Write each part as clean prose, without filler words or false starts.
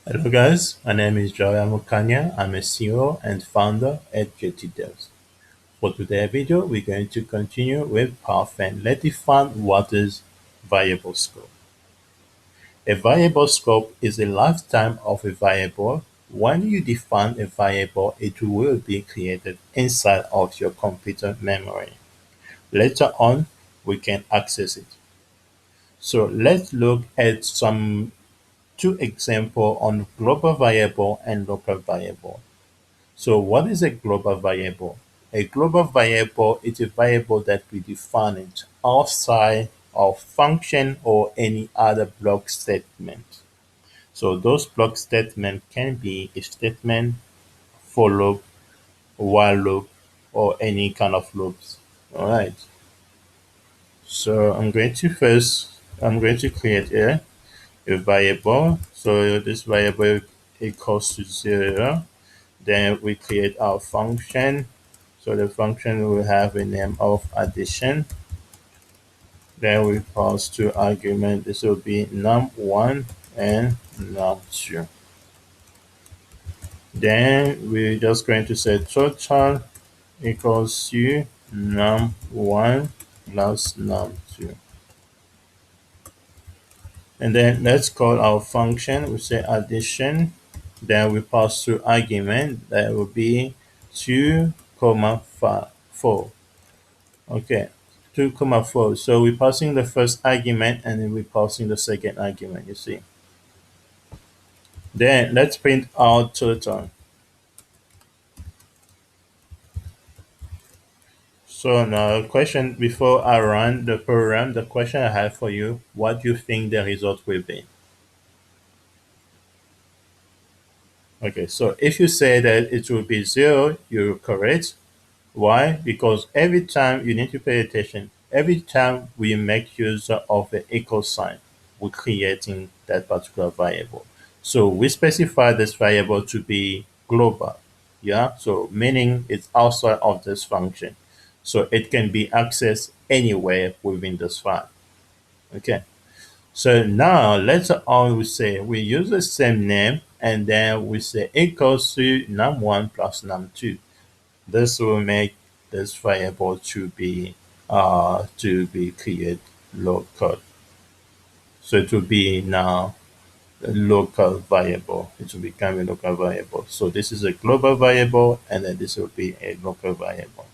Hello guys, my name is Mukanya. I'm a CEO and founder at JT Devs. For today's video, we're going to continue with Proficient. Let's define what is variable scope. A variable scope is a lifetime of a variable. When you define a variable, it will be created inside of your computer memory. Later on, we can access it. So let's look at some two examples on global variable and local variable. So what is a global variable? A global variable is a variable that we define it outside of function or any other block statement. So those block statements can be a statement, for loop, while loop, or any kind of loops. All right. So I'm going to create a variable. So this variable equals to 0. Then we create our function. So the function will have a name of addition. Then we pass two arguments. This will be num1 and num2. Then we're just going to say total equals to num1 plus num2. And then let's call our function. We say addition. Then we pass through argument. That will be 2 comma 4. Okay, 2 comma 4. So we're passing the first argument and then we're passing the second argument, you see. Then let's print out total. So now question before I run the program, the question I have for you, what do you think the result will be? Okay, so if you say that it will be 0, you're correct. Why? Because every time you need to pay attention, every time we make use of the equal sign, we're creating that particular variable. So we specify this variable to be global. Yeah, so meaning it's outside of this function. So it can be accessed anywhere within this file. Okay. So now later on we say we use the same name and then we say equals to num1 plus num2. This will make this variable to be created local. So it will be now a local variable. It will become a local variable. So this is a global variable and then this will be a local variable.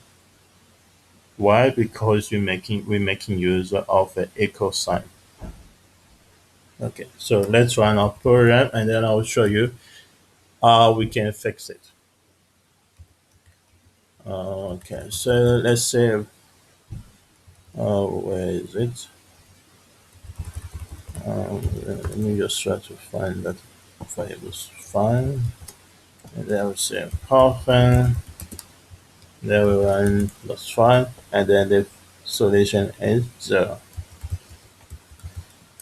Why? Because we're making use of an equal sign. Okay, so let's run our program and then I'll show you how we can fix it. Okay, so let's say, where is it? Let me just try to find that variable's fine. And then we say Python. Then we run plus fine, and then the solution is 0.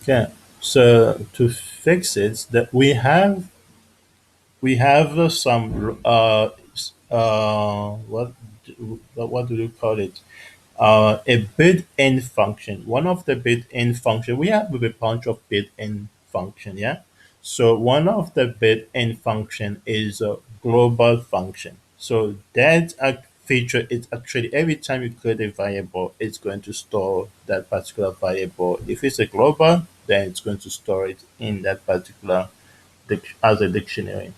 Okay, so to fix it, that we have some what do you call it? A built-in function. One of the built-in function, we have a bunch of built-in function, yeah. So one of the built-in function is a global function. So that feature is actually every time you create a variable, it's going to store that particular variable. If it's a global, then it's going to store it in that particular as a dictionary.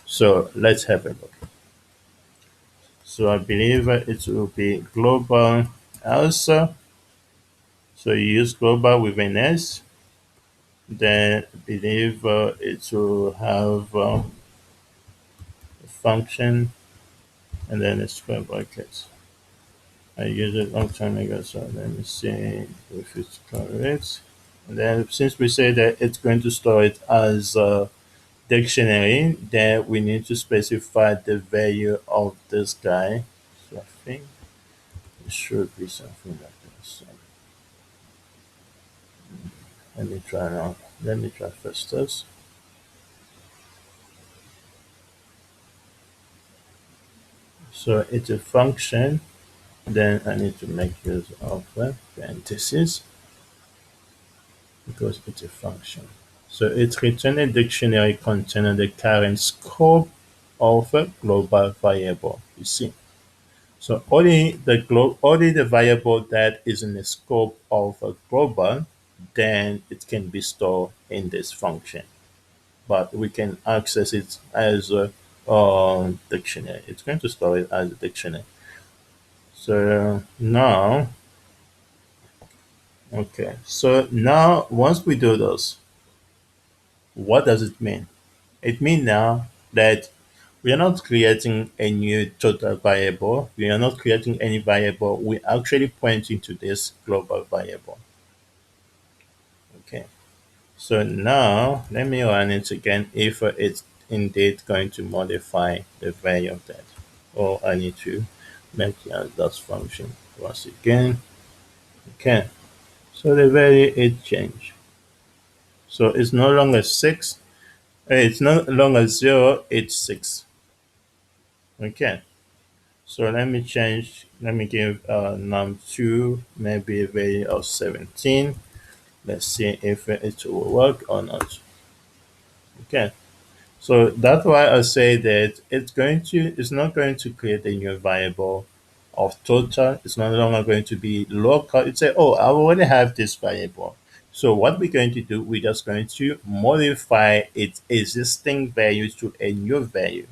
So let's have a look. So I believe it will be global also. So you use global with an S. Then I believe it will have a function and then a square bracket. I used it a long time ago, so let me see if it's correct. And then since we say that it's going to store it as a dictionary, then we need to specify the value of this guy. So I think it should be something like this. Let me try now. Let me try first this. So it's a function. Then I need to make use of parentheses because it's a function. So it returns a dictionary containing the current scope of a global variable. You see. So only the variable that is in the scope of a global, then it can be stored in this function. But we can access it as a dictionary. It's going to store it as a dictionary. So now, okay. So now, once we do this, what does it mean? It means now that we are not creating a new total variable. We are not creating any variable. We actually pointing to this global variable. Okay. So now let me run it again if it's indeed going to modify the value of that. Or I need to make that function once again. Okay. So the value is changed. So it's no longer 6. It's no longer 0, it's 6. Okay. So let me change, let me give num2 maybe a value of 17. Let's see if it will work or not. Okay. So that's why I say that it's not going to create a new variable of total. It's no longer going to be local. It's say, oh, I already have this variable. So what we're going to do, we're just going to modify its existing value to a new value.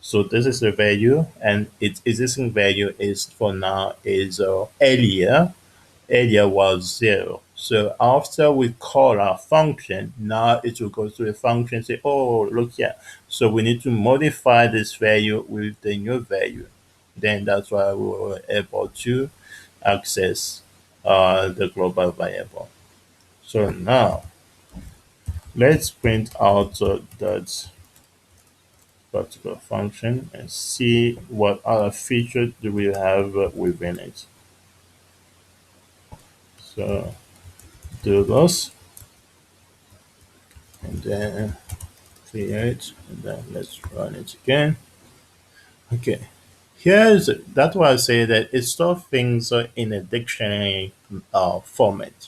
So this is the value, and its existing value is for now is earlier was 0. So after we call our function, now it will go to the function and say, oh, look here. So we need to modify this value with the new value. Then that's why we were able to access the global variable. So now let's print out that particular function and see what other features do we have within it. So do this and then create, and then let's run it again. Okay, that's why I say that it stores things in a dictionary format.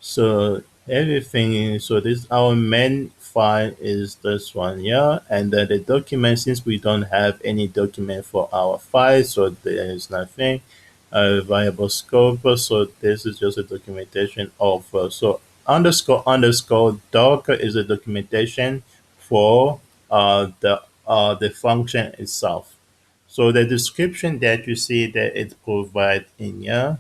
So everything, so this our main file is this one here, and then the document, since we don't have any document for our file, so there is nothing variable scope. So this is just a documentation of so underscore doc is a documentation for the function itself. So the description that you see that it provides in here,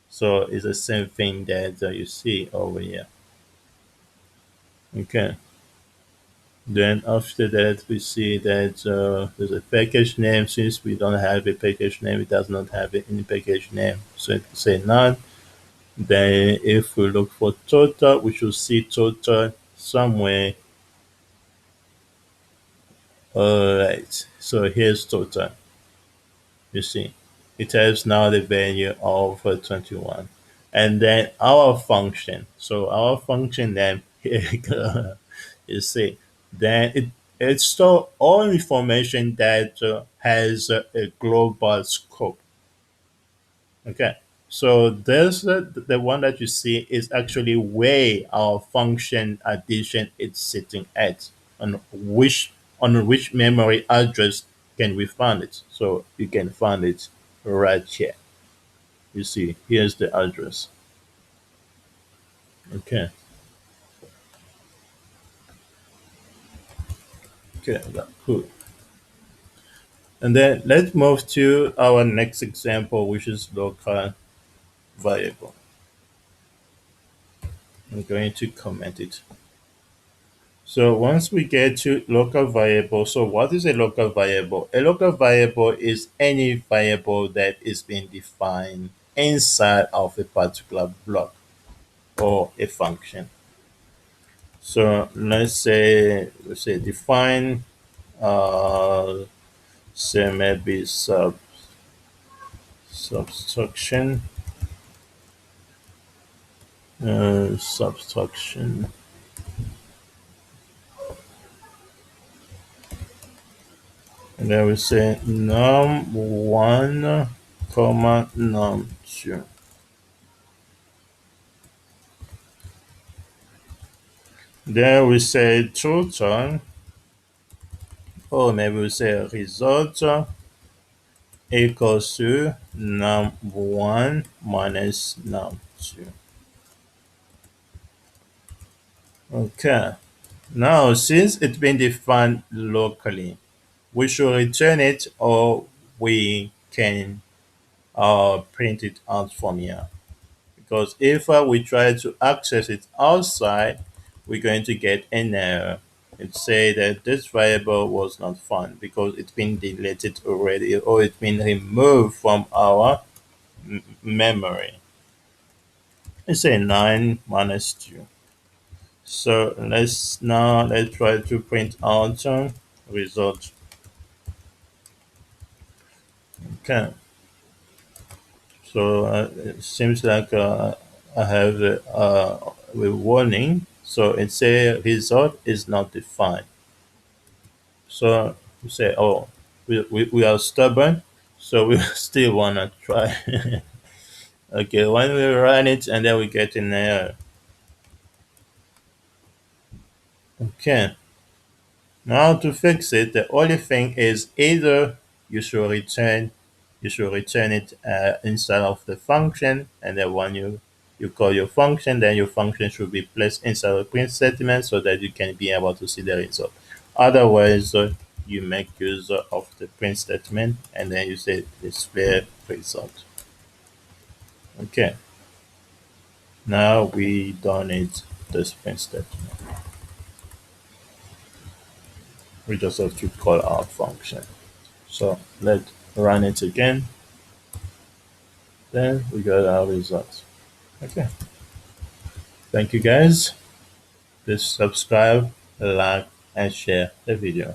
so it's the same thing that you see over here. Okay. Then after that, we see that there's a package name. Since we don't have a package name, it does not have any package name. So it will say none. Then if we look for total, we should see total somewhere. All right. So here's total. You see, it has now the value of 21. And then our function. So our function then, you see, then it stores all information that has a global scope. Okay. So this the one that you see is actually where our function addition is sitting at, on which memory address can we find it. So you can find it right here. You see, here's the address. Okay. Okay, that's cool. And then let's move to our next example, which is local variable. I'm going to comment it. So once we get to local variable, so what is a local variable? A local variable is any variable that is being defined inside of a particular block or a function. So let's say define say maybe subtraction subtraction, and then we say num1 comma num2. Then we say total, or maybe we say result equals to num1 minus num2. Okay. Now, since it's been defined locally, we should return it or we can print it out from here. Because if we try to access it outside, we're going to get an error. It say that this variable was not found because it's been deleted already or it's been removed from our memory. Let's say 9 minus 2. So let's try to print out result. Okay. So it seems like I have a warning. So it say result is not defined. So we say, oh, we are stubborn, so we still wanna try. Okay, when we run it and then we get an error. Okay, now to fix it, the only thing is either you should return it inside of the function, and then when you call your function, then your function should be placed inside a print statement so that you can be able to see the result. Otherwise, you make use of the print statement and then you say display result. Okay, now we don't need this print statement. We just have to call our function. So let's run it again. Then we got our results. Okay. Thank you guys. Please subscribe, like, and share the video.